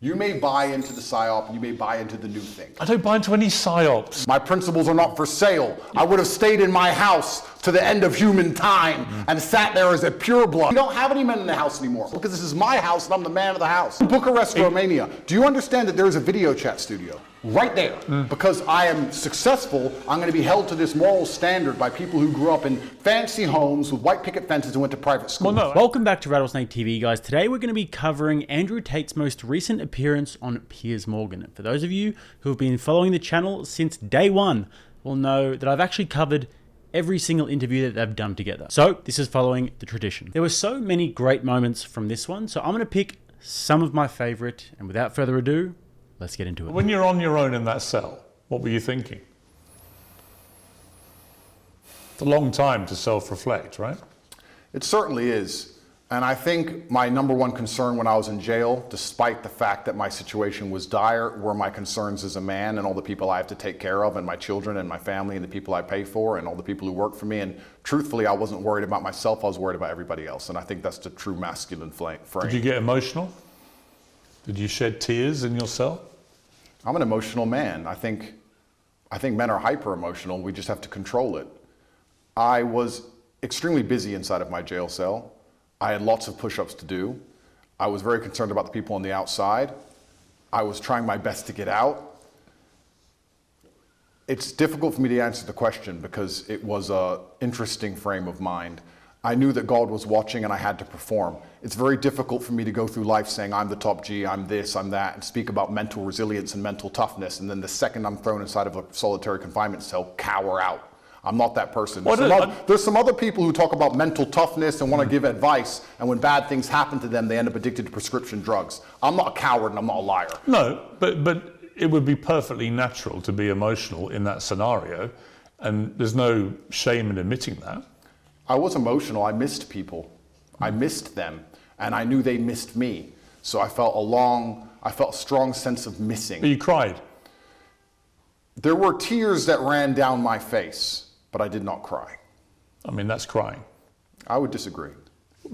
You may buy into the PSYOP, you may buy into the new thing. I don't buy into any PSYOPs. My principles are not for sale. I would have stayed in my house to the end of human time and sat there as a pureblood. We don't have any men in the house anymore because this is my house and I'm the man of the house. Bucharest, Romania. Do you understand that there is a video chat studio? Right there. Because I am successful, I'm going to be held to this moral standard by people who grew up in fancy homes with white picket fences and went to private school. Welcome back to RattlesnakeTV, guys. Today we're going to be covering Andrew Tate's most recent appearance on Piers Morgan. For those of you who have been following the channel since day one will know that I've actually covered every single interview that they've done together. So this is following the tradition. There were so many great moments from this one, so I'm going to pick some of my favorite, and without further ado, let's get into it. When you're on your own in that cell, what were you thinking? It's a long time to self-reflect, right? It certainly is. And I think my number one concern when I was in jail, despite the fact that my situation was dire, were my concerns as a man and all the people I have to take care of, and my children and my family and the people I pay for and all the people who work for me. And truthfully, I wasn't worried about myself, I was worried about everybody else. And I think that's the true masculine frame. Did you get emotional? Did you shed tears in your cell? I'm an emotional man. I think men are hyper emotional. We just have to control it. I was extremely busy inside of my jail cell. I had lots of push-ups to do. I was very concerned about the people on the outside. I was trying my best to get out. It's difficult for me to answer the question because it was an interesting frame of mind. I knew that God was watching and I had to perform. It's very difficult for me to go through life saying I'm the top G, I'm this, I'm that, and speak about mental resilience and mental toughness, and then the second I'm thrown inside of a solitary confinement cell, cower out. I'm not that person. There's some other people who talk about mental toughness and want to give advice, and when bad things happen to them, they end up addicted to prescription drugs. I'm not a coward and I'm not a liar. No, but it would be perfectly natural to be emotional in that scenario, and there's no shame in admitting that. I was emotional. I missed people. I missed them, and I knew they missed me. So I felt a strong sense of missing. But you cried. There were tears that ran down my face, but I did not cry. I mean, that's crying. I would disagree.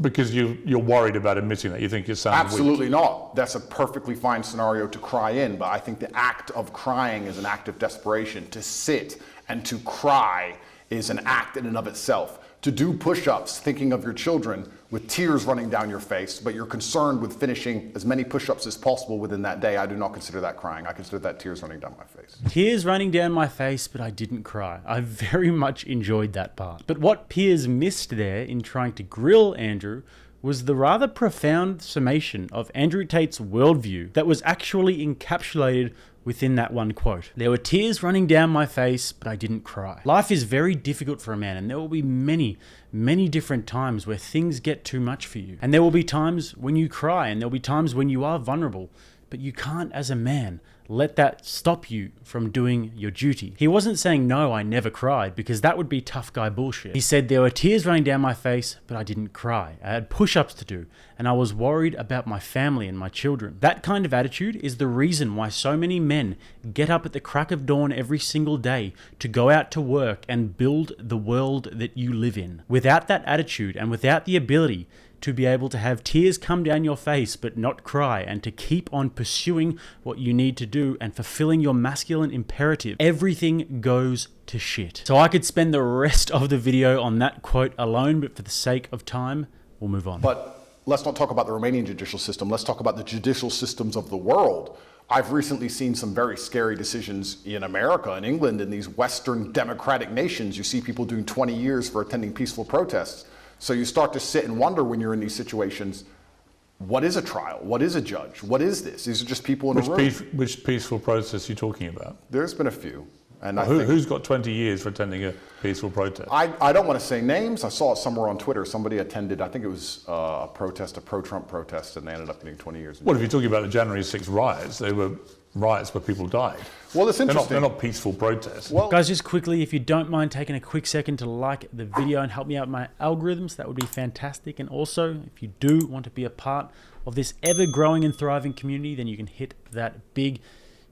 Because you're worried about admitting that. You think it sounds Absolutely weak. not. That's a perfectly fine scenario to cry in, but I think the act of crying is an act of desperation. To sit and to cry is an act in and of itself. To do push-ups thinking of your children with tears running down your face, but you're concerned with finishing as many push-ups as possible within that day, I do not consider that crying. I consider that tears running down my face. Tears running down my face, but I didn't cry. I very much enjoyed that part. But what Piers missed there in trying to grill Andrew was the rather profound summation of Andrew Tate's worldview that was actually encapsulated within that one quote. There were tears running down my face, but I didn't cry. Life is very difficult for a man, and there will be many, many different times where things get too much for you. And there will be times when you cry, and there'll be times when you are vulnerable, but you can't, as a man, let that stop you from doing your duty. He wasn't saying, no, I never cried, because that would be tough guy bullshit. He said, there were tears running down my face, but I didn't cry. I had push-ups to do, and I was worried about my family and my children. That kind of attitude is the reason why so many men get up at the crack of dawn every single day to go out to work and build the world that you live in. Without that attitude, and without the ability to be able to have tears come down your face but not cry, and to keep on pursuing what you need to do and fulfilling your masculine imperative, everything goes to shit. So I could spend the rest of the video on that quote alone, but for the sake of time, we'll move on. But let's not talk about the Romanian judicial system. Let's talk about the judicial systems of the world. I've recently seen some very scary decisions in America and England, in these Western democratic nations. You see people doing 20 years for attending peaceful protests. So you start to sit and wonder when you're in these situations, what is a trial? What is a judge? What is this? These are just people in a room. Which peaceful protest are you talking about? There's been a few. And who's got 20 years for attending a peaceful protest? I don't want to say names. I saw it somewhere on Twitter. Somebody attended, I think it was a protest, a pro-Trump protest, and they ended up getting 20 years. Well, if you're talking about the January 6th riots, they were riots where people died. Well, it's interesting. They're not peaceful protests. Well, guys, just quickly, if you don't mind taking a quick second to like the video and help me out with my algorithms, that would be fantastic. And also, if you do want to be a part of this ever-growing and thriving community, then you can hit that big,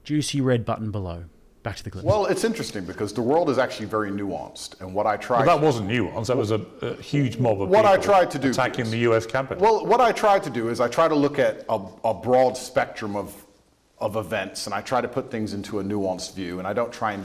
juicy red button below. Back to the clip. Well, it's interesting because the world is actually very nuanced. And what I tried... But that wasn't nuance. That was a huge mob of what people I tried to do attacking the US Capitol. Well, what I tried to do is I try to look at a broad spectrum of events, and I try to put things into a nuanced view, and I don't try and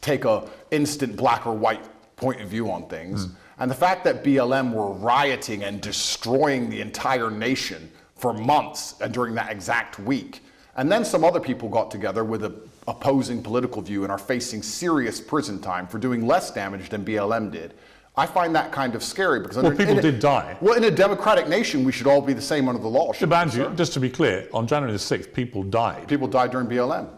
take a instant black or white point of view on things. And the fact that BLM were rioting and destroying the entire nation for months and during that exact week, and then some other people got together with an opposing political view and are facing serious prison time for doing less damage than BLM did. I find that kind of scary because People did die. Well, in a democratic nation, we should all be the same under the law. But Andrew, just to be clear, on January the 6th, people died. People died during BLM.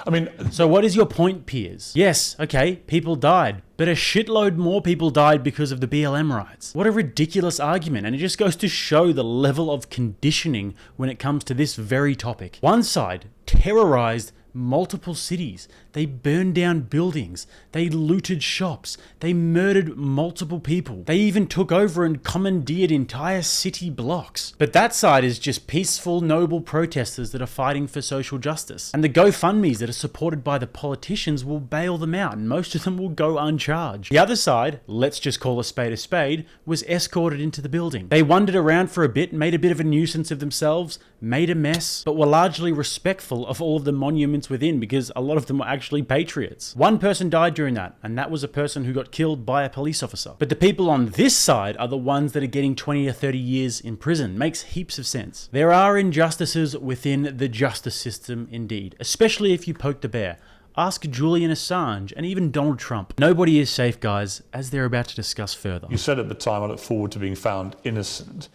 I mean, So what is your point, Piers? Yes, okay, people died, but a shitload more people died because of the BLM riots. What a ridiculous argument, and it just goes to show the level of conditioning when it comes to this very topic. One side terrorized multiple cities. They burned down buildings. They looted shops. They murdered multiple people. They even took over and commandeered entire city blocks. But that side is just peaceful, noble protesters that are fighting for social justice. And the GoFundMes that are supported by the politicians will bail them out, and most of them will go uncharged. The other side, let's just call a spade, was escorted into the building. They wandered around for a bit, made a bit of a nuisance of themselves, made a mess, but were largely respectful of all of the monuments within because a lot of them were actually patriots. One person died during that, and that was a person who got killed by a police officer. But the people on this side are the ones that are getting 20 or 30 years in prison. Makes heaps of sense. There are injustices within the justice system indeed, especially if you poke the bear. Ask Julian Assange and even Donald Trump. Nobody is safe, guys, as they're about to discuss further. you said at the time, I look forward to being found innocent.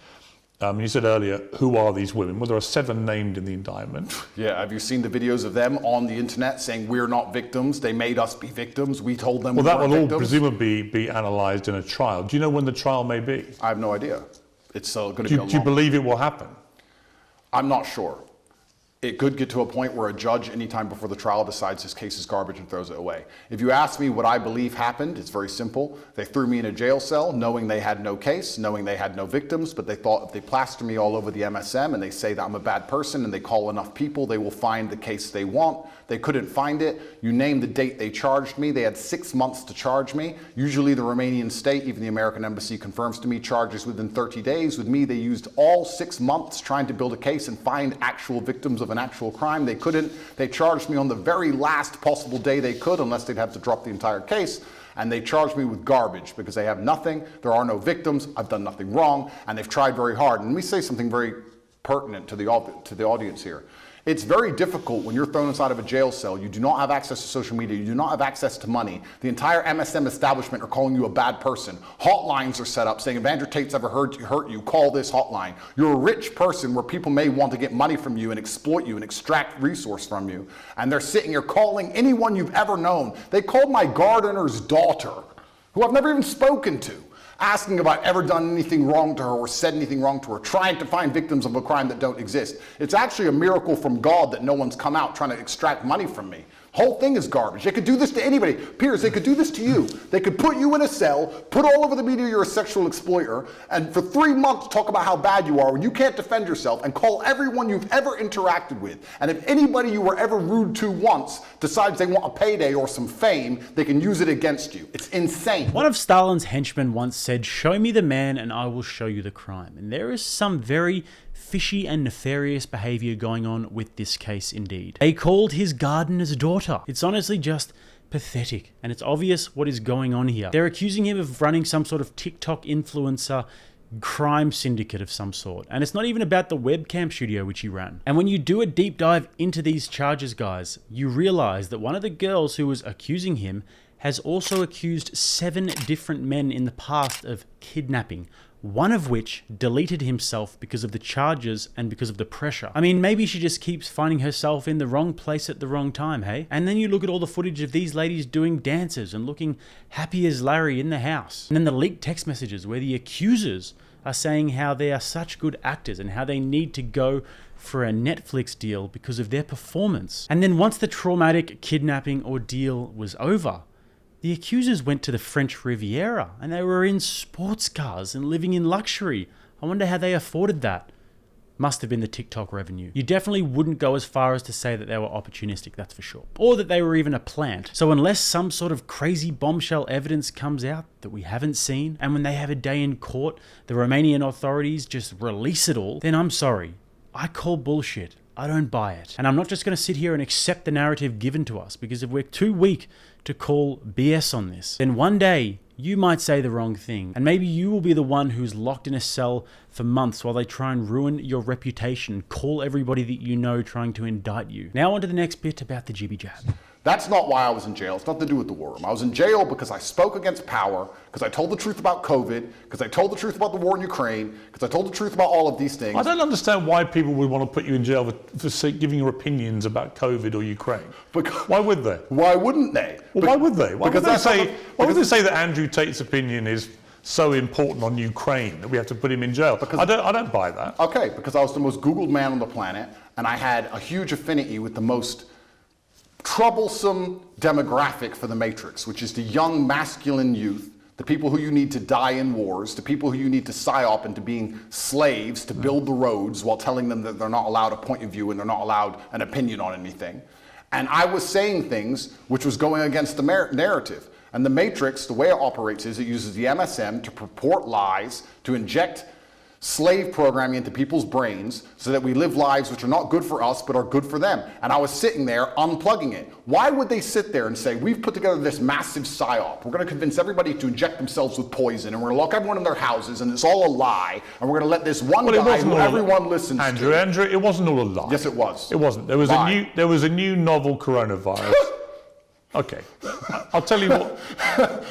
You said earlier, who are these women? Well, there are 7 named in the indictment. Yeah, have you seen the videos of them on the internet saying we're not victims, they made us be victims, we told them Well, we that weren't will all victims? presumably be analysed in a trial. Do you know when the trial may be? I have no idea. It's going to Do be you, a do you long... believe it will happen? I'm not sure. It could get to a point where a judge anytime before the trial decides this case is garbage and throws it away. If you ask me what I believe happened, it's very simple. They threw me in a jail cell knowing they had no case, knowing they had no victims, but they thought if they plaster me all over the MSM and they say that I'm a bad person and they call enough people, they will find the case they want. They couldn't find it. You name the date they charged me. They had 6 months to charge me. Usually the Romanian state, even the American embassy confirms to me, charges within 30 days. With me, they used all 6 months trying to build a case and find actual victims of an actual crime. They couldn't. They charged me on the very last possible day they could, unless they'd have to drop the entire case. And they charged me with garbage because they have nothing. There are no victims. I've done nothing wrong. And they've tried very hard. And let me say something very pertinent to the audience here. It's very difficult when you're thrown inside of a jail cell. You do not have access to social media. You do not have access to money. The entire MSM establishment are calling you a bad person. Hotlines are set up saying, if Andrew Tate's ever hurt you, call this hotline. You're a rich person where people may want to get money from you and exploit you and extract resource from you. And they're sitting here calling anyone you've ever known. They called my gardener's daughter, who I've never even spoken to, asking if I've ever done anything wrong to her or said anything wrong to her, trying to find victims of a crime that don't exist. It's actually a miracle from God that no one's come out trying to extract money from me. Whole thing is garbage. They could do this to anybody. Piers, they could do this to you. They could put you in a cell, put all over the media you're a sexual exploiter, and for 3 months talk about how bad you are when you can't defend yourself, and call everyone you've ever interacted with. And if anybody you were ever rude to once decides they want a payday or some fame, they can use it against you. It's insane. One of Stalin's henchmen once said, "Show me the man and I will show you the crime." And there is some very fishy and nefarious behavior going on with this case indeed. They called his gardener's daughter. It's honestly just pathetic, and it's obvious what is going on here. They're accusing him of running some sort of TikTok influencer crime syndicate of some sort. And it's not even about the webcam studio which he ran. And when you do a deep dive into these charges, guys, you realize that one of the girls who was accusing him has also accused 7 different men in the past of kidnapping, one of which deleted himself because of the charges and because of the pressure. I mean, maybe she just keeps finding herself in the wrong place at the wrong time, hey? And then you look at all the footage of these ladies doing dances and looking happy as Larry in the house. And then the leaked text messages where the accusers are saying how they are such good actors and how they need to go for a Netflix deal because of their performance. And then once the traumatic kidnapping ordeal was over, the accusers went to the French Riviera and they were in sports cars and living in luxury. I wonder how they afforded that. must have been the TikTok revenue. You definitely wouldn't go as far as to say that they were opportunistic, that's for sure. Or that they were even a plant. So unless some sort of crazy bombshell evidence comes out that we haven't seen, and when they have a day in court, the Romanian authorities just release it all, then I'm sorry. I call bullshit. I don't buy it. And I'm not just going to sit here and accept the narrative given to us, because if we're too weak to call BS on this, then one day you might say the wrong thing, and maybe you will be the one who's locked in a cell for months while they try and ruin your reputation, call everybody that you know trying to indict you. Now on to the next bit about the jibby jab. That's not why I was in jail. It's nothing to do with the war room. I was in jail because I spoke against power, because I told the truth about COVID, because I told the truth about the war in Ukraine, because I told the truth about all of these things. I don't understand why people would want to put you in jail for giving your opinions about COVID or Ukraine. Why would they? Why wouldn't they? Well, why would they? Why would they say that Andrew Tate's opinion is so important on Ukraine that we have to put him in jail? Because I don't buy that. Okay, because I was the most Googled man on the planet, and I had a huge affinity with the most troublesome demographic for the Matrix, which is the young masculine youth, the people who you need to die in wars, the people who you need to psyop into being slaves to build the roads while telling them that they're not allowed a point of view and they're not allowed an opinion on anything. And I was saying things which was going against the narrative. And the Matrix, the way it operates is it uses the MSM to purport lies, to inject slave programming into people's brains so that we live lives which are not good for us but are good for them. And I was sitting there unplugging it. Why would they sit there and say, we've put together this massive psyop, we're going to convince everybody to inject themselves with poison, and we're going to lock everyone in their houses, and it's all a lie, and we're going to let this one guy who everyone listens to. Andrew, it wasn't all a lie. Yes, it was. It wasn't. There was a new novel coronavirus. Okay, I'll tell you what.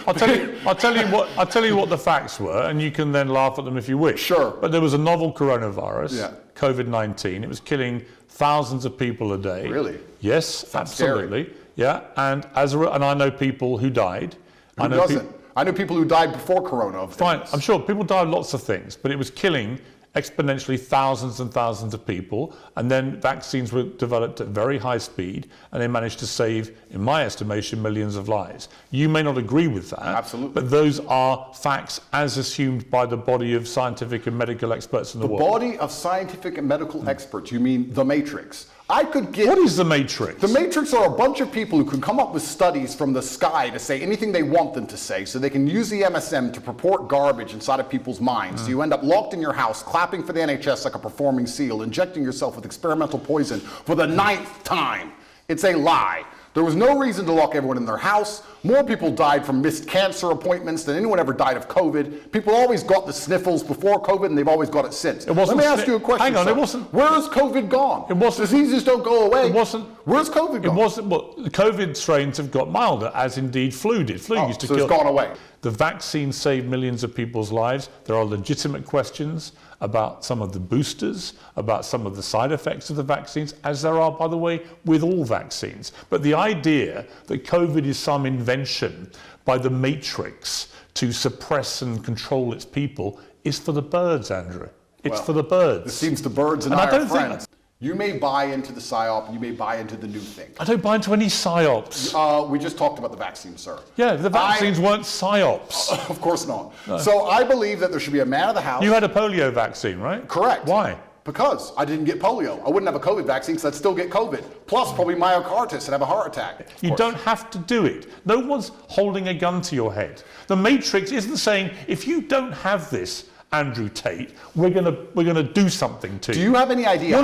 I'll tell you what the facts were, and you can then laugh at them if you wish. Sure. But there was a novel coronavirus, COVID-19. It was killing thousands of people a day. Really? Yes, That's absolutely. Scary. Yeah, and I know people who died. Who doesn't? I know people who died before Corona. Fine, I'm sure people died of lots of things, but it was killing exponentially thousands and thousands of people, and then vaccines were developed at very high speed, and they managed to save, in my estimation, millions of lives. You may not agree with that. Absolutely. But those are facts as assumed by the body of scientific and medical experts in the world. The body of scientific and medical experts, you mean the Matrix? I could get... What is the Matrix? The Matrix are a bunch of people who can come up with studies from the sky to say anything they want them to say, so they can use the MSM to purport garbage inside of people's minds. So you end up locked in your house, clapping for the NHS like a performing seal, injecting yourself with experimental poison for the 9th time. It's a lie. There was no reason to lock everyone in their house. More people died from missed cancer appointments than anyone ever died of COVID. People always got the sniffles before COVID, and they've always got it since. Let me ask you a question. Hang on, sir. it wasn't. Where has COVID gone? It wasn't. Diseases don't go away. It wasn't. Where's COVID gone? It wasn't. Well, the COVID strains have got milder, as indeed flu did. Flu used to kill. It's gone away. The vaccine saved millions of people's lives. There are legitimate questions about some of the boosters, about some of the side effects of the vaccines, as there are, by the way, with all vaccines. But the idea that COVID is some invention by the Matrix to suppress and control its people is for the birds, Andrew. It's for the birds. It seems the birds and I are friends. You may buy into the PSYOP, you may buy into the new thing. I don't buy into any PSYOPs. We just talked about the vaccine, sir. Yeah, the vaccines weren't PSYOPs. Of course not. No. So I believe that there should be a man of the house. You had a polio vaccine, right? Correct. Why? Because I didn't get polio. I wouldn't have a COVID vaccine because I'd still get COVID. Plus probably myocarditis and have a heart attack. You don't have to do it. No one's holding a gun to your head. The Matrix isn't saying, if you don't have this, Andrew Tate, we're gonna do something to you. Do you have any idea?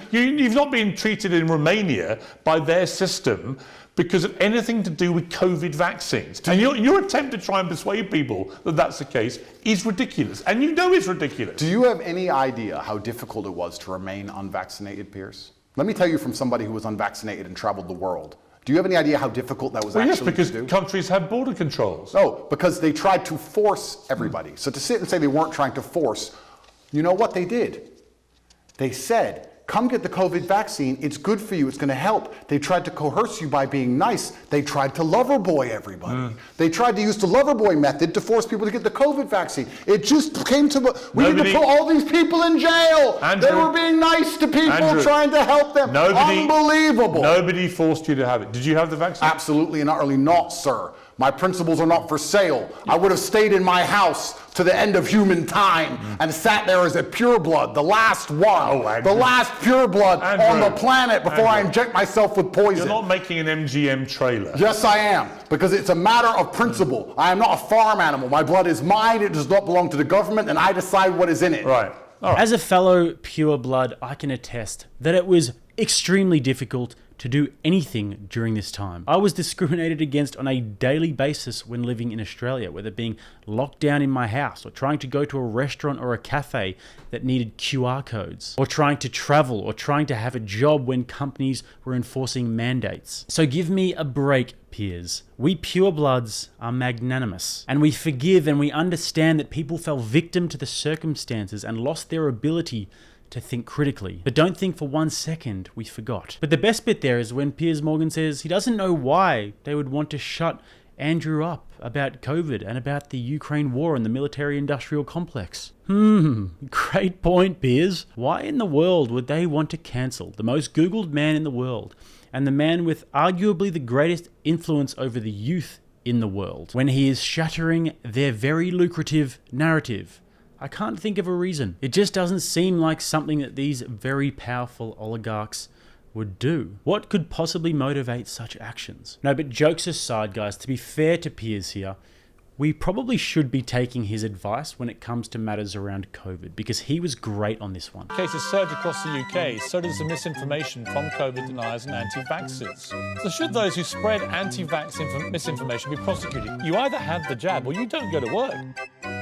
You've not been treated in Romania by their system because of anything to do with COVID vaccines. And your attempt to try and persuade people that that's the case is ridiculous, and you know it's ridiculous. Do you have any idea how difficult it was to remain unvaccinated, Piers? Let me tell you from somebody who was unvaccinated and traveled the world. Do you have any idea how difficult that was actually to do? Yes, because countries have border controls. No, because they tried to force everybody. So to sit and say they weren't trying to force, you know what they did? They said, come get the COVID vaccine, it's good for you, it's going to help. They tried to coerce you by being nice. They tried to lover boy everybody. They tried to use the lover boy method to force people to get the COVID vaccine. It just came to, we need to put all these people in jail. Andrew, they were being nice to people, trying to help them. Unbelievable. Nobody forced you to have it. Did you have the vaccine? Absolutely and utterly not, sir. My principles are not for sale. I would have stayed in my house to the end of human time and sat there as a pureblood, the last one, the last pureblood on the planet before I inject myself with poison. You're not making an MGM trailer. Yes, I am, because it's a matter of principle. I am not a farm animal. My blood is mine. It does not belong to the government, and I decide what is in it. Right. All right. As a fellow pureblood, I can attest that it was extremely difficult to do anything during this time. I was discriminated against on a daily basis when living in Australia, whether being locked down in my house or trying to go to a restaurant or a cafe that needed QR codes, or trying to travel or trying to have a job when companies were enforcing mandates. So give me a break, Piers. We purebloods are magnanimous, and we forgive and we understand that people fell victim to the circumstances and lost their ability to think critically. But don't think for 1 second we forgot. But the best bit there is when Piers Morgan says he doesn't know why they would want to shut Andrew up about COVID and about the Ukraine war and the military-industrial complex. Great point, Piers. Why in the world would they want to cancel the most Googled man in the world and the man with arguably the greatest influence over the youth in the world when he is shattering their very lucrative narrative? I can't think of a reason. It just doesn't seem like something that these very powerful oligarchs would do. What could possibly motivate such actions? No, but jokes aside, guys, to be fair to Piers here, we probably should be taking his advice when it comes to matters around COVID, because he was great on this one. Cases surge across the UK, so does the misinformation from COVID deniers and anti-vaxxers. So should those who spread anti-vax misinformation be prosecuted? You either have the jab or you don't go to work.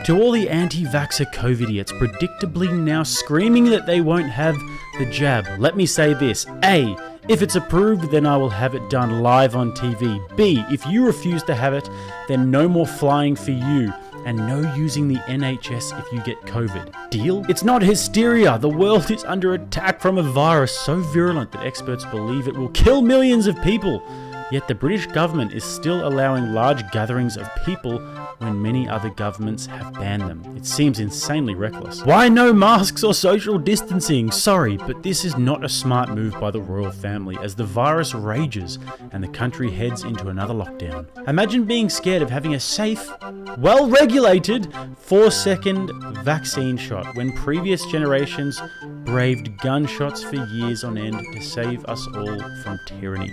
To all the anti-vaxxer COVIDiots predictably now screaming that they won't have the jab, let me say this. A, if it's approved, then I will have it done live on TV. B, if you refuse to have it, then no more flying for you, and no using the NHS if you get COVID. Deal? It's not hysteria. The world is under attack from a virus so virulent that experts believe it will kill millions of people. Yet the British government is still allowing large gatherings of people when many other governments have banned them. It seems insanely reckless. Why no masks or social distancing? Sorry, but this is not a smart move by the royal family as the virus rages and the country heads into another lockdown. Imagine being scared of having a safe, well-regulated 4-second vaccine shot when previous generations braved gunshots for years on end to save us all from tyranny.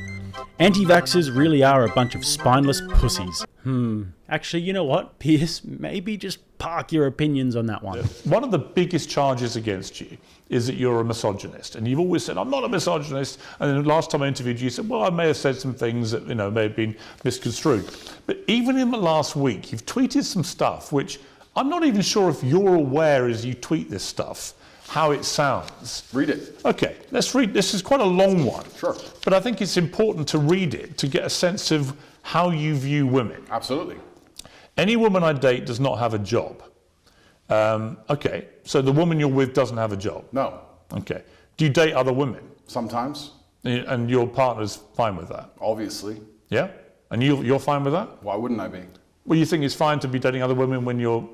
Anti-vaxxers really are a bunch of spineless pussies. Actually, you know what, Piers? Maybe just park your opinions on that one. One of the biggest charges against you is that you're a misogynist. And you've always said, I'm not a misogynist. And then the last time I interviewed you, you said, well, I may have said some things that, may have been misconstrued. But even in the last week, you've tweeted some stuff, which I'm not even sure if you're aware as you tweet this stuff, how it sounds. Read it. Okay, let's read. This is quite a long one. Sure. But I think it's important to read it to get a sense of how you view women. Absolutely. Any woman I date does not have a job. Okay, so the woman you're with doesn't have a job? No. Okay. Do you date other women? Sometimes. And your partner's fine with that? Obviously. Yeah? And you're fine with that? Why wouldn't I be? Well, you think it's fine to be dating other women when you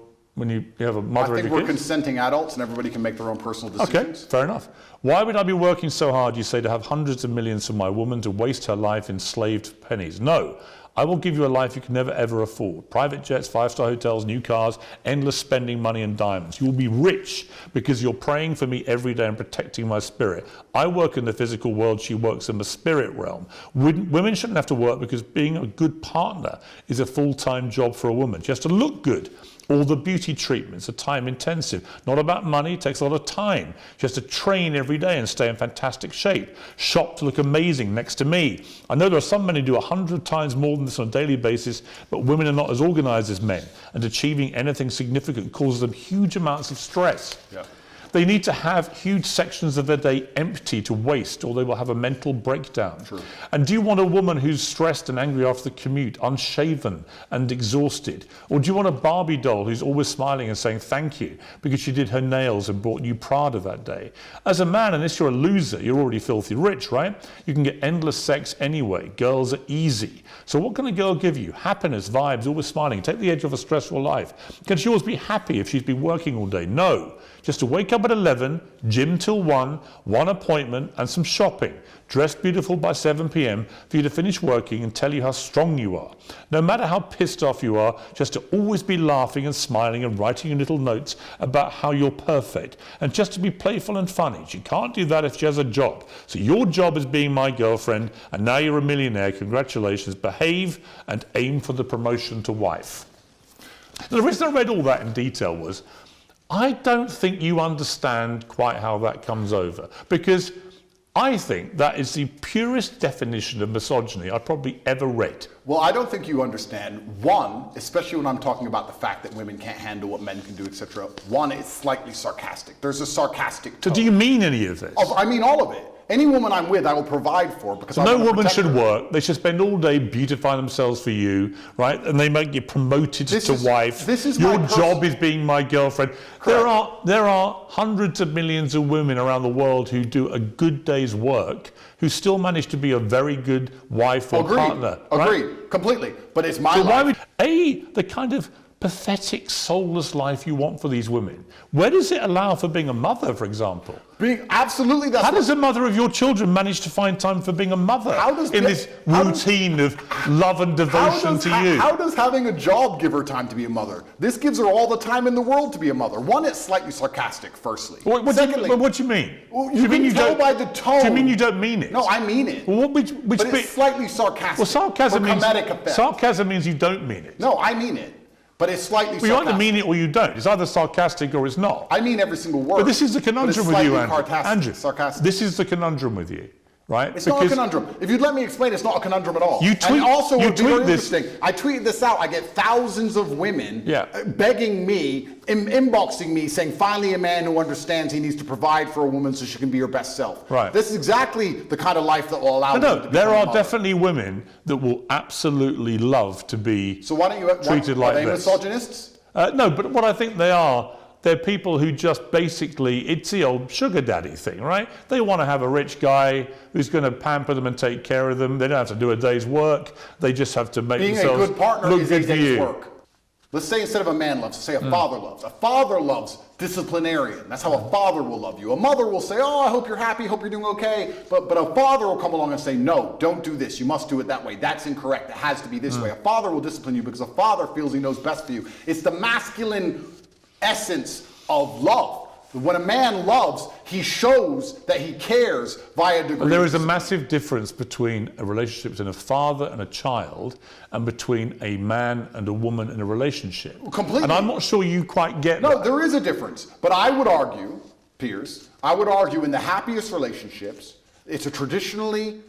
have a mother I of think your we're kids? consenting adults and everybody can make their own personal Okay, decisions. fair enough. Why would I be working so hard, you say, to have hundreds of millions for my woman to waste her life in slaved pennies? No. I will give you a life you can never ever afford. Private jets, 5-star hotels, new cars, endless spending money and diamonds. You will be rich because you're praying for me every day and protecting my spirit. I work in the physical world, she works in the spirit realm. Women shouldn't have to work because being a good partner is a full-time job for a woman. She has to look good. All the beauty treatments are time intensive. Not about money, it takes a lot of time. She has to train every day and stay in fantastic shape. Shop to look amazing next to me. I know there are some men who do 100 times more than this on a daily basis, but women are not as organized as men, and achieving anything significant causes them huge amounts of stress. Yeah. They need to have huge sections of their day empty to waste, or they will have a mental breakdown. True. And do you want a woman who's stressed and angry after the commute, unshaven and exhausted? Or do you want a Barbie doll who's always smiling and saying thank you because she did her nails and brought you Prada that day? As a man, unless you're a loser, you're already filthy rich, right? You can get endless sex anyway. Girls are easy. So what can a girl give you? Happiness, vibes, always smiling. Take the edge off a stressful life. Can she always be happy if she's been working all day? No. Just to wake up up at 11, gym till 1 appointment and some shopping. Dress beautiful by 7 p.m. for you to finish working and tell you how strong you are. No matter how pissed off you are, just to always be laughing and smiling and writing little notes about how you're perfect. And just to be playful and funny. She can't do that if she has a job. So your job is being my girlfriend, and now you're a millionaire. Congratulations. Behave and aim for the promotion to wife. The reason I read all that in detail was, I don't think you understand quite how that comes over, because I think that is the purest definition of misogyny I've probably ever read. Well, I don't think you understand. One, especially when I'm talking about the fact that women can't handle what men can do, etc. One, it's slightly sarcastic. There's a sarcastic tone. So do you mean any of this? I mean all of it. Any woman I'm with, I will provide for because I no want to woman protect should her. work. They should spend all day beautifying themselves for you, right? And they might get promoted to wife. This is your my job is being my girlfriend. Correct. There are hundreds of millions of women around the world who do a good day's work who still manage to be a very good wife or partner. Right? Agreed, completely. But it's my So life. why would the kind of pathetic, soulless life you want for these women, where does it allow for being a mother, for example? Absolutely, that's How does the mother of your children manage to find time for being a mother in this routine of love and devotion to you? How does having a job give her time to be a mother? This gives her all the time in the world to be a mother. One, it's slightly sarcastic, firstly. What do you mean? Well, you can tell by the tone. Do you mean you don't mean it? No, I mean it. Well, but it's slightly sarcastic. Well, sarcasm for means comedic effect. sarcasm means you don't mean it. No, I mean it. But it's slightly Well, you sarcastic. either mean it or you don't. It's either sarcastic or it's not. I mean every single word. But this is the conundrum with you, Andrew. Sarcastic. This is the conundrum with you, right? It's not a conundrum. If you'd let me explain, it's not a conundrum at all. You tweet, and also, you would be very tweet this. interesting. I tweeted this out. I get thousands of women begging me, inboxing me, saying, finally a man who understands he needs to provide for a woman so she can be her best self. Right. This is exactly the kind of life that will allow No, women to there become are a mother. definitely women that will absolutely love to be So why don't you treated like are they this. misogynists? No, but what I think they are, they're people who just basically, it's the old sugar daddy thing, right? They want to have a rich guy who's going to pamper them and take care of them. They don't have to do a day's work. They just have to make Being a themselves good partner look is good a for day's you. work. Let's say instead of a man loves, say a father loves. A father loves disciplinarian. That's how a father will love you. A mother will say, oh, I hope you're happy, hope you're doing okay. But a father will come along and say, no, don't do this. You must do it that way. That's incorrect. It has to be this way. A father will discipline you because a father feels he knows best for you. It's the masculine essence of love. When a man loves, he shows that he cares via degrees. There is a massive difference between a relationship between a father and a child and between a man and a woman in a relationship. Completely. And I'm not sure you quite get No, that. there is a difference. But I would argue, Piers, I would argue in the happiest relationships, it's a traditionally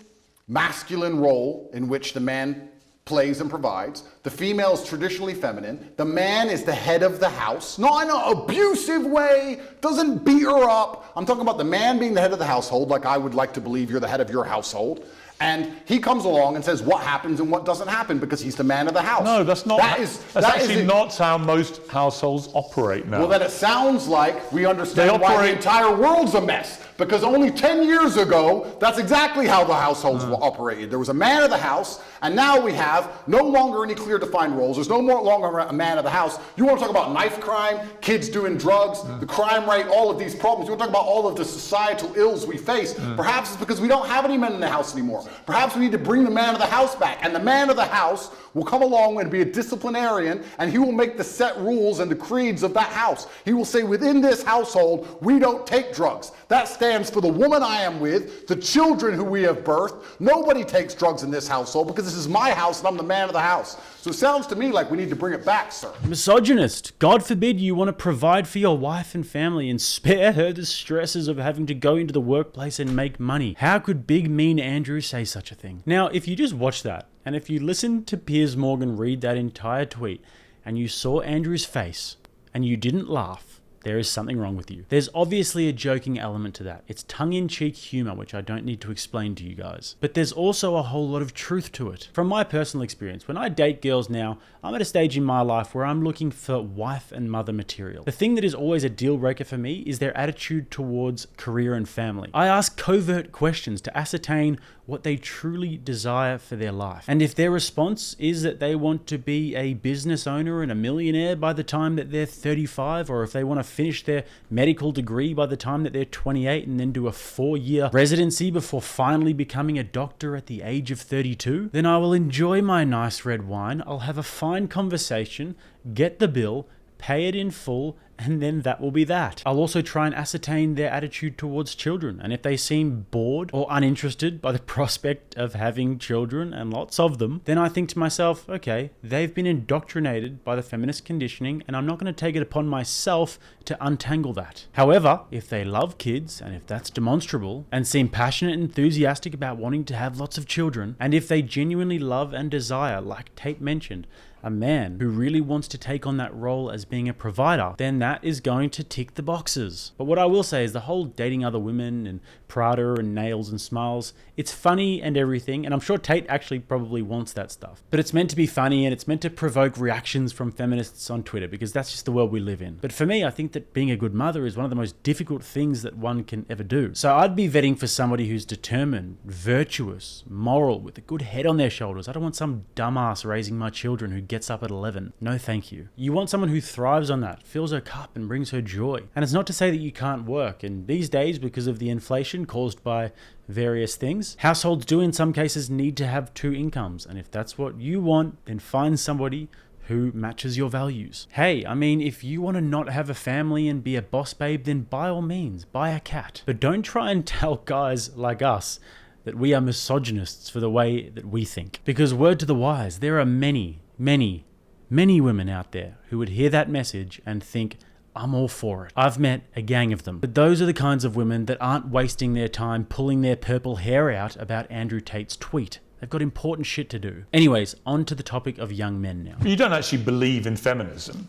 masculine role in which the man plays and provides. The female is traditionally feminine. The man is the head of the house. Not in an abusive way, doesn't beat her up. I'm talking about the man being the head of the household, like I would like to believe you're the head of your household. And he comes along and says what happens and what doesn't happen because he's the man of the house. No, that's not. That's actually not how most households operate now. Well, then it sounds like we understand why the entire world's a mess. Because only 10 years ago, that's exactly how the households operated. There was a man of the house, and now we have no longer any clear defined roles. There's no more longer a man of the house. You want to talk about knife crime, kids doing drugs, the crime rate, all of these problems. You want to talk about all of the societal ills we face. Perhaps it's because we don't have any men in the house anymore. Perhaps we need to bring the man of the house back. And the man of the house will come along and be a disciplinarian, and he will make the set rules and the creeds of that house. He will say, within this household, we don't take drugs. That stands for the woman I am with, the children who we have birthed. Nobody takes drugs in this household because this is my house and I'm the man of the house. So it sounds to me like we need to bring it back, sir. Misogynist. God forbid you want to provide for your wife and family and spare her the stresses of having to go into the workplace and make money. How could big mean Andrew say such a thing? Now, if you just watch that, and if you listen to Piers Morgan read that entire tweet, and you saw Andrew's face, and you didn't laugh, there is something wrong with you. There's obviously a joking element to that. It's tongue-in-cheek humor, which I don't need to explain to you guys. But there's also a whole lot of truth to it. From my personal experience, when I date girls now, I'm at a stage in my life where I'm looking for wife and mother material. The thing that is always a deal breaker for me is their attitude towards career and family. I ask covert questions to ascertain what they truly desire for their life. And if their response is that they want to be a business owner and a millionaire by the time that they're 35, or if they want to finish their medical degree by the time that they're 28 and then do a 4-year residency before finally becoming a doctor at the age of 32, then I will enjoy my nice red wine, I'll have a fine conversation, get the bill, pay it in full, and then that will be that. I'll also try and ascertain their attitude towards children, and if they seem bored or uninterested by the prospect of having children, and lots of them, then I think to myself, okay, they've been indoctrinated by the feminist conditioning, and I'm not going to take it upon myself to untangle that. However, if they love kids, and if that's demonstrable, and seem passionate and enthusiastic about wanting to have lots of children, and if they genuinely love and desire, like Tate mentioned, a man who really wants to take on that role as being a provider, then that is going to tick the boxes. But what I will say is the whole dating other women and Prada and nails and smiles, it's funny and everything, and I'm sure Tate actually probably wants that stuff. But it's meant to be funny and it's meant to provoke reactions from feminists on Twitter because that's just the world we live in. But for me, I think that being a good mother is one of the most difficult things that one can ever do. So I'd be vetting for somebody who's determined, virtuous, moral, with a good head on their shoulders. I don't want some dumbass raising my children who gets up at 11. No thank you. You want someone who thrives on that, fills her cup and brings her joy. And it's not to say that you can't work. And these days, because of the inflation caused by various things, households do in some cases need to have 2 incomes. And if that's what you want, then find somebody who matches your values. Hey, I mean, if you want to not have a family and be a boss babe, then by all means, buy a cat. But don't try and tell guys like us that we are misogynists for the way that we think. Because word to the wise, there are many women out there who would hear that message and think, I'm all for it. I've met a gang of them. But those are the kinds of women that aren't wasting their time pulling their purple hair out about Andrew Tate's tweet. They've got important shit to do. Anyways, on to the topic of young men now. You don't actually believe in feminism.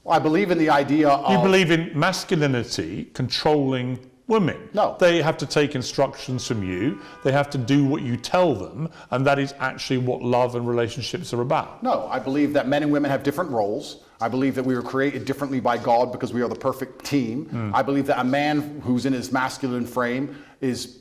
Well, I believe in the idea of... You believe in masculinity controlling women. No. They have to take instructions from you. They have to do what you tell them. And that is actually what love and relationships are about. No, I believe that men and women have different roles. I believe that we were created differently by God because we are the perfect team. I believe that a man who's in his masculine frame is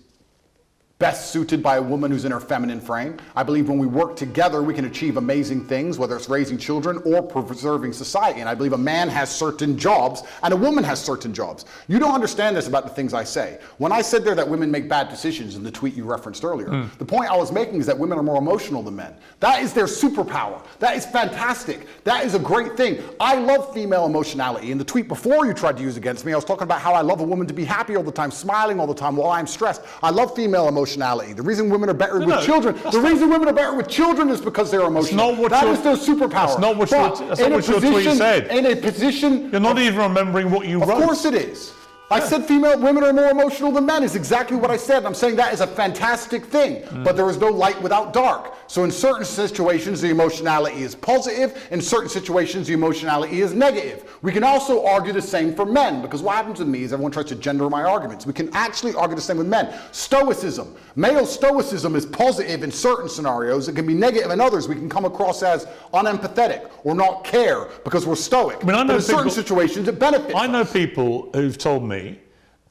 best suited by a woman who's in her feminine frame. I believe when we work together, we can achieve amazing things, whether it's raising children or preserving society. And I believe a man has certain jobs and a woman has certain jobs. You don't understand this about the things I say. When I said there that women make bad decisions in the tweet you referenced earlier, the point I was making is that women are more emotional than men. That is their superpower. That is fantastic. That is a great thing. I love female emotionality. In the tweet before you tried to use against me, I was talking about how I love a woman to be happy all the time, smiling all the time while I'm stressed. I love female emotionality. The reason women are better with children, the reason women are better with children is because they're emotional. That is their superpower. That's not what your tweet said. In a position... You're not even remembering what you wrote. Of course it is. I said female women are more emotional than men is exactly what I said. I'm saying that is a fantastic thing, but there is no light without dark. So in certain situations, the emotionality is positive. In certain situations, the emotionality is negative. We can also argue the same for men, because what happens with me is everyone tries to gender my arguments. We can actually argue the same with men. Stoicism. Male stoicism is positive in certain scenarios. It can be negative in others. We can come across as unempathetic or not care because we're stoic. I know but in certain situations, it benefits I know us. people who've told me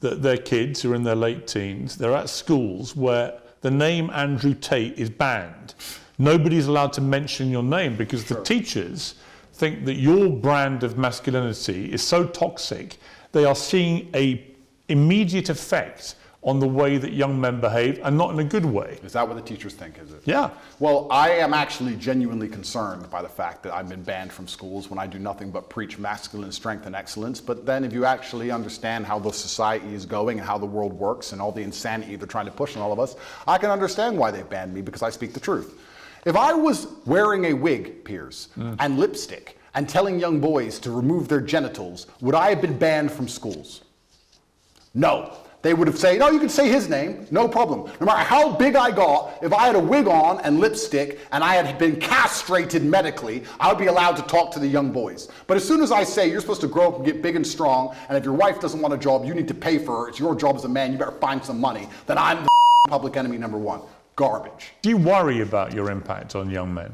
that their kids who are in their late teens, they're at schools where the name Andrew Tate is banned. Nobody's allowed to mention your name because the teachers think that your brand of masculinity is so toxic, they are seeing an immediate effect on the way that young men behave, and not in a good way. Is that what the teachers think, is it? Yeah. Well, I am actually genuinely concerned by the fact that I've been banned from schools when I do nothing but preach masculine strength and excellence. But then if you actually understand how the society is going and how the world works and all the insanity they're trying to push on all of us, I can understand why they banned me, because I speak the truth. If I was wearing a wig, Piers, and lipstick, and telling young boys to remove their genitals, would I have been banned from schools? No. They would have said, no, you can say his name, no problem. No matter how big I got, if I had a wig on and lipstick and I had been castrated medically, I would be allowed to talk to the young boys. But as soon as I say you're supposed to grow up and get big and strong, and if your wife doesn't want a job, you need to pay for her, it's your job as a man, you better find some money, then I'm the public enemy number one. Garbage. Do you worry about your impact on young men?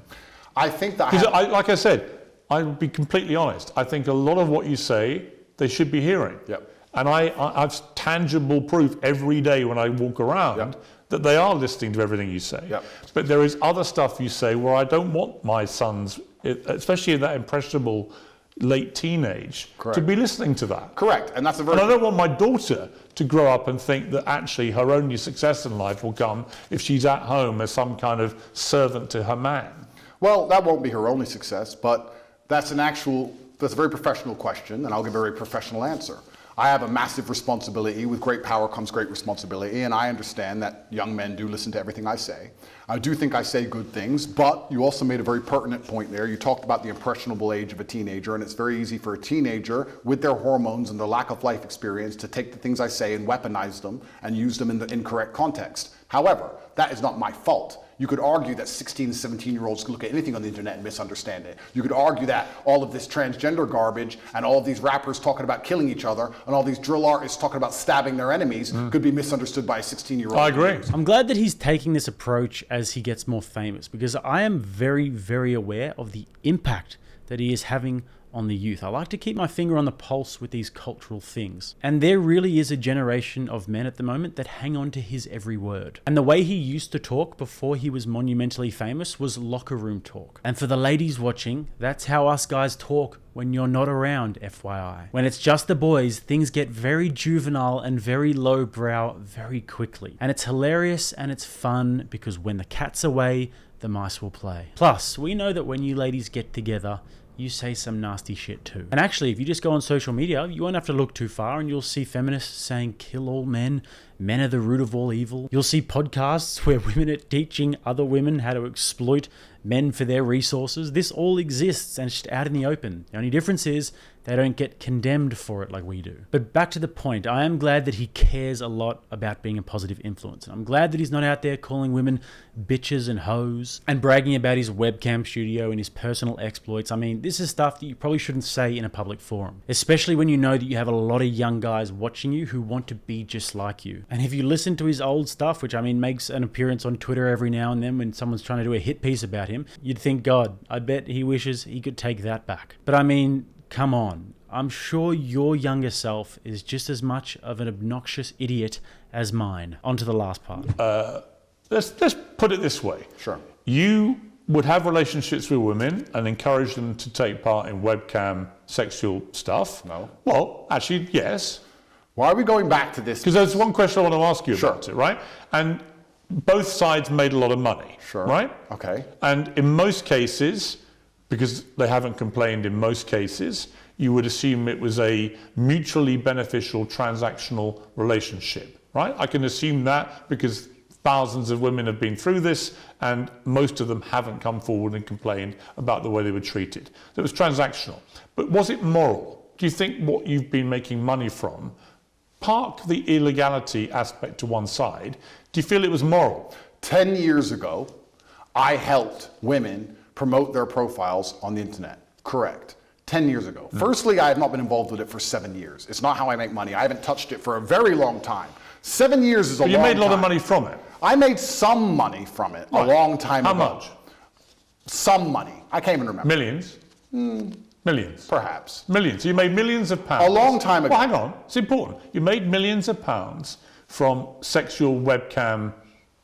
I think that... like I said, I'll be completely honest. I think a lot of what you say, they should be hearing. Yep. And I've tangible proof every day when I walk around that they are listening to everything you say. Yep. But there is other stuff you say where I don't want my sons, especially in that impressionable late teenage to Correct. be listening to that. Correct, and that's a And I very... don't want my daughter to grow up and think that actually her only success in life will come if she's at home as some kind of servant to her man. Well, that won't be her only success, but that's a very professional question, and I'll give a very professional answer. I have a massive responsibility. With great power comes great responsibility, and I understand that young men do listen to everything I say. I do think I say good things, but you also made a very pertinent point there. You talked about the impressionable age of a teenager, and it's very easy for a teenager with their hormones and their lack of life experience to take the things I say and weaponize them and use them in the incorrect context. However, that is not my fault. You could argue that 16 and 17-year-olds can look at anything on the internet and misunderstand it. You could argue that all of this transgender garbage and all of these rappers talking about killing each other and all these drill artists talking about stabbing their enemies could be misunderstood by a 16-year-old. I agree. I'm glad that he's taking this approach as he gets more famous, because I am very, very aware of the impact that he is having on the youth. I like to keep my finger on the pulse with these cultural things. And there really is a generation of men at the moment that hang on to his every word. And the way he used to talk before he was monumentally famous was locker room talk. And for the ladies watching, that's how us guys talk when you're not around, FYI. When it's just the boys, things get very juvenile and very lowbrow very quickly. And it's hilarious and it's fun because when the cat's away, the mice will play. Plus, we know that when you ladies get together, you say some nasty shit too. And actually, if you just go on social media, you won't have to look too far and you'll see feminists saying kill all men, men are the root of all evil. You'll see podcasts where women are teaching other women how to exploit men for their resources. This all exists and it's just out in the open. The only difference is they don't get condemned for it like we do. But back to the point, I am glad that he cares a lot about being a positive influence. And I'm glad that he's not out there calling women bitches and hoes and bragging about his webcam studio and his personal exploits. I mean, this is stuff that you probably shouldn't say in a public forum, especially when you know that you have a lot of young guys watching you who want to be just like you. And if you listen to his old stuff, which I mean makes an appearance on Twitter every now and then when someone's trying to do a hit piece about him, you'd think, God, I bet he wishes he could take that back. But I mean, come on. I'm sure your younger self is just as much of an obnoxious idiot as mine. On to the last part. Let's put it this way. Sure. You would have relationships with women and encourage them to take part in webcam sexual stuff. No. Well, actually, yes. Why are we going back to this? Because there's one question I want to ask you Sure. about it, right? And both sides made a lot of money. Sure. Right? Okay. And in most cases, because they haven't complained in most cases, you would assume it was a mutually beneficial transactional relationship, right? I can assume that because thousands of women have been through this and most of them haven't come forward and complained about the way they were treated. So it was transactional. But was it moral? Do you think what you've been making money from, park the illegality aspect to one side, do you feel it was moral? 10 years ago, I helped women promote their profiles on the internet. Correct. 10 years ago. Firstly, I have not been involved with it for 7 years. It's not how I make money. I haven't touched it for a very long time. 7 years is a long time. You made a lot of money from it. I made some money from it a long time ago. How much? Some money. I can't even remember. Millions? Millions? Perhaps. Millions. You made millions of pounds. A long time ago. Well, hang on. It's important. You made millions of pounds from sexual webcam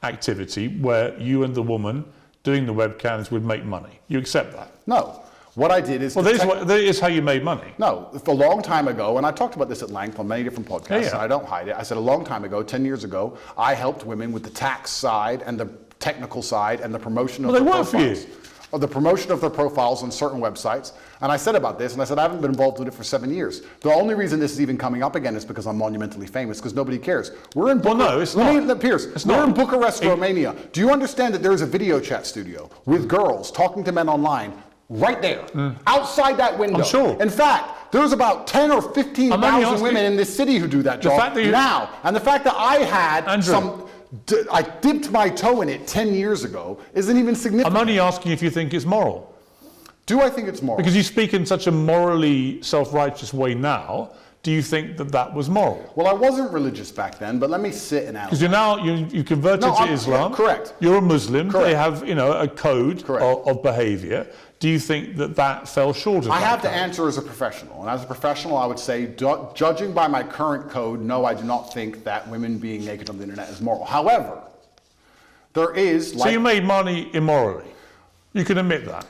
activity where you and the woman doing the webcams would make money. You accept that? No. What I did is... Well, that is how you made money. No, a long time ago, and I talked about this at length on many different podcasts, Yeah. and I don't hide it. I said a long time ago, 10 years ago, I helped women with the tax side and the technical side and the promotion of Well, their they work for profiles. you. Of the promotion of their profiles on certain websites. And I said about this, and I said I haven't been involved with it for 7 years. The only reason this is even coming up again is because I'm monumentally famous, because nobody cares. We're in Bucharest. Well, no, it's not. Piers, It's we're not. in Bucharest, Romania. Do you understand that there is a video chat studio with girls talking to men online right there, outside that window? I'm sure. In fact, there's about 10 or 15,000 asking- women in this city who do that job fact that you- now. And the fact that I had Andrew. I dipped my toe in it 10 years ago isn't even significant. I'm only asking if you think it's moral. Do I think it's moral? Because you speak in such a morally self-righteous way now, do you think that that was moral? Well, I wasn't religious back then, but let me sit and analyze. Because you're now, you converted No, to I'm- Islam. correct. You're a Muslim. Correct. They have, a code Correct. of behavior. Do you think that that fell short of I that have to code? answer as a professional. And as a professional, I would say, judging by my current code, no, I do not think that women being naked on the internet is moral. However, there is... So you made money immorally. You can admit that.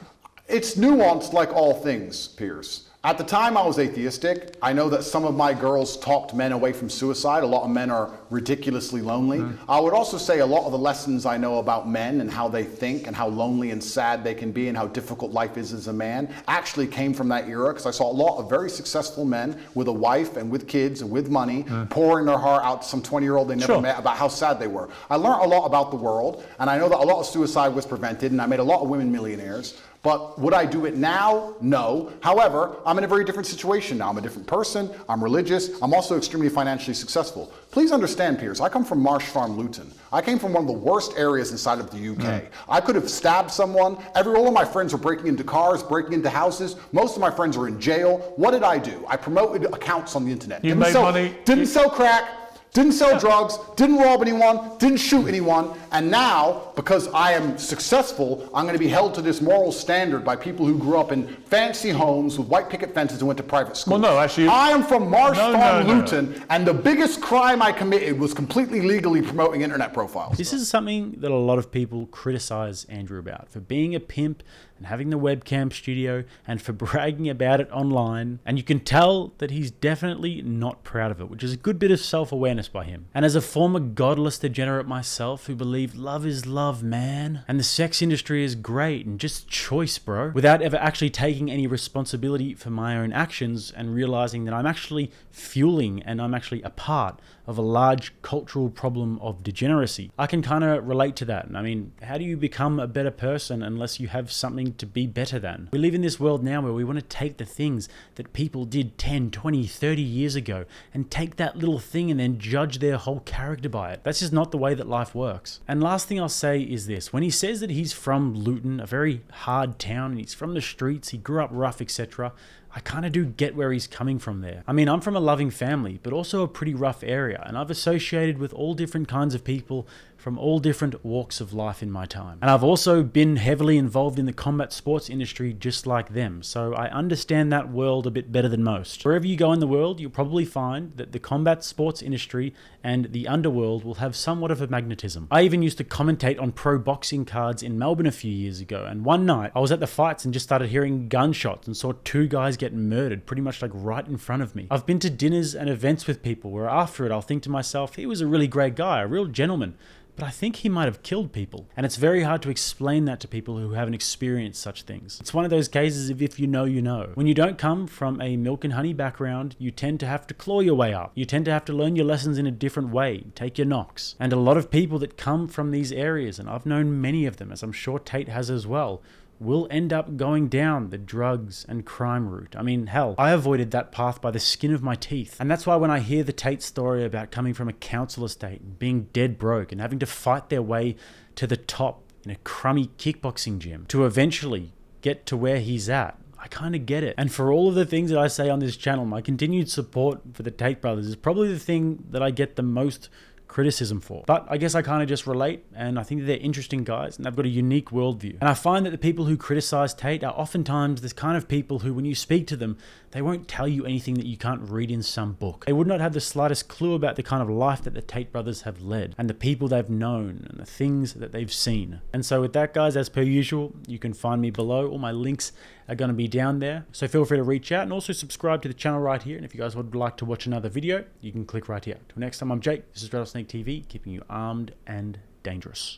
It's nuanced like all things, Piers. At the time I was atheistic. I know that some of my girls talked men away from suicide. A lot of men are ridiculously lonely. I would also say a lot of the lessons I know about men and how they think and how lonely and sad they can be and how difficult life is as a man actually came from that era, because I saw a lot of very successful men with a wife and with kids and with money pouring their heart out to some 20-year-old they never met about how sad they were. I learned a lot about the world, and I know that a lot of suicide was prevented, and I made a lot of women millionaires. But would I do it now? No. However, I'm in a very different situation now. I'm a different person. I'm religious. I'm also extremely financially successful. Please understand, Piers, I come from Marsh Farm, Luton. I came from one of the worst areas inside of the UK. I could have stabbed someone. All of my friends were breaking into cars, breaking into houses. Most of my friends were in jail. What did I do? I promoted accounts on the internet. You made money. Didn't sell crack. Didn't sell drugs, didn't rob anyone, didn't shoot anyone, and now, because I am successful, I'm going to be held to this moral standard by people who grew up in fancy homes with white picket fences and went to private schools. Well, no, actually... I am from Marsh Farm, Luton, and the biggest crime I committed was completely legally promoting internet profiles. This is something that a lot of people criticize Andrew about, for being a pimp and having the webcam studio and for bragging about it online. And you can tell that he's definitely not proud of it, which is a good bit of self-awareness by him. And as a former godless degenerate myself who believed love is love, man, and the sex industry is great and just choice, bro, without ever actually taking any responsibility for my own actions and realizing that I'm actually fueling and I'm actually a part of a large cultural problem of degeneracy. I can kind of relate to that. I mean, how do you become a better person unless you have something to be better than? We live in this world now where we want to take the things that people did 10, 20, 30 years ago and take that little thing and then judge their whole character by it. That's just not the way that life works. And last thing I'll say is this. When he says that he's from Luton, a very hard town, and he's from the streets, he grew up rough, etc., I kind of do get where he's coming from there. I mean, I'm from a loving family, but also a pretty rough area, and I've associated with all different kinds of people from all different walks of life in my time. And I've also been heavily involved in the combat sports industry just like them, so I understand that world a bit better than most. Wherever you go in the world, you'll probably find that the combat sports industry and the underworld will have somewhat of a magnetism. I even used to commentate on pro boxing cards in Melbourne a few years ago, and one night I was at the fights and just started hearing gunshots and saw two guys get murdered pretty much like right in front of me. I've been to dinners and events with people where after it I'll think to myself, he was a really great guy, a real gentleman, but I think he might have killed people. And it's very hard to explain that to people who haven't experienced such things. It's one of those cases of if you know, you know. When you don't come from a milk and honey background, you tend to have to claw your way up. You tend to have to learn your lessons in a different way, take your knocks. And a lot of people that come from these areas, and I've known many of them, as I'm sure Tate has as well, will end up going down the drugs and crime route. I mean, hell, I avoided that path by the skin of my teeth. And that's why when I hear the Tate story about coming from a council estate and being dead broke and having to fight their way to the top in a crummy kickboxing gym to eventually get to where he's at, I kind of get it. And for all of the things that I say on this channel, my continued support for the Tate brothers is probably the thing that I get the most criticism for. But I guess I kind of just relate, and I think that they're interesting guys and they've got a unique worldview. And I find that the people who criticize Tate are oftentimes this kind of people who, when you speak to them, they won't tell you anything that you can't read in some book. They would not have the slightest clue about the kind of life that the Tate brothers have led and the people they've known and the things that they've seen. And so with that, guys, as per usual, you can find me below. All my links are going to be down there. So feel free to reach out and also subscribe to the channel right here. And if you guys would like to watch another video, you can click right here. Till next time, I'm Jake. This is RattlesnakeTV, keeping you armed and dangerous.